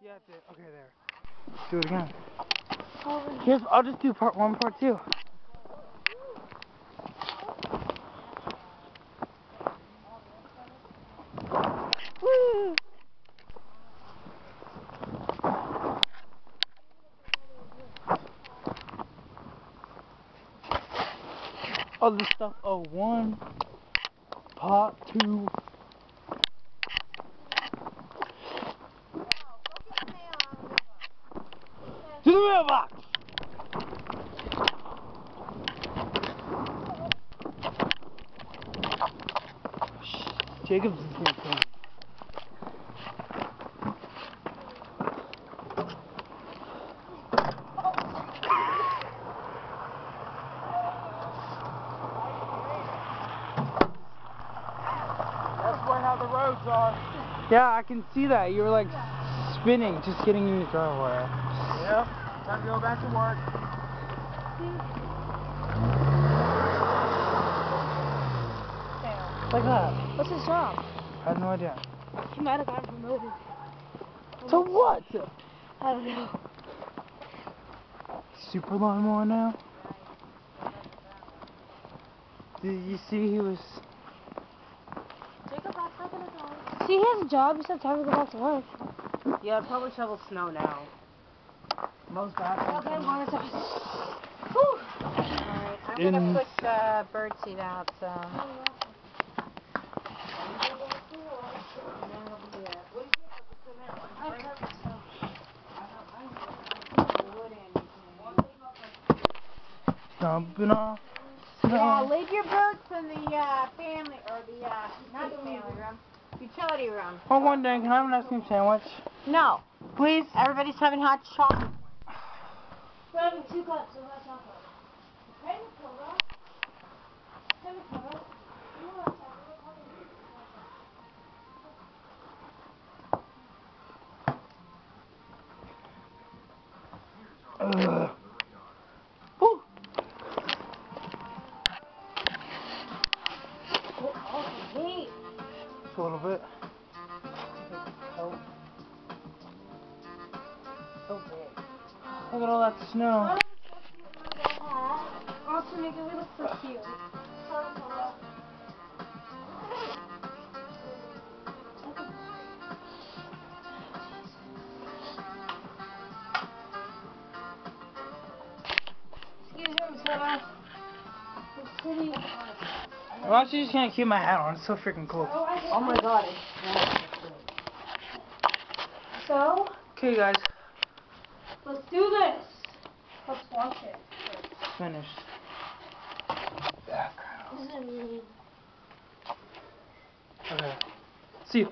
You have to. Okay, there. Do it again. Here's. I'll just do part 1, part 2. Woo! Other stuff. Oh, 1, part 2. To the mailbox! Jacob's is gonna come. That's where how the roads are. Yeah, I can see that. You were like spinning, just getting in the driveway. Yep. Time to go back to work. Like that. What's his job? I have no idea. He might have gotten promoted. So what? I don't know. Super lawnmower now? Did you see he was... Jacob, that's not gonna go. See, he has a job. He said time to go back to work. Yeah, I'd probably shovel snow now. Most back. Okay, 1 second. Alright, I'm gonna push bird seed out, so. Dumping off snow. Yeah, leave your boots in the family, or the, not the family room, utility room. Oh, one day, can I have an ice cream sandwich? No. Please? Everybody's having hot chocolate. We're having 2 cups of hot chocolate. Hey, Matilda. Hey, Matilda. You want chocolate? Ugh. Woo. Hey. Just a little bit. So big. Look at all that snow. Also make it look so cute. Excuse me, Sarah. It's pretty. I'm actually just gonna keep my hat on. It's so freaking cool. Oh my god, it's So, Okay, guys. let's do this. Let's watch it. Finished. Background. This is mean. Okay. See you.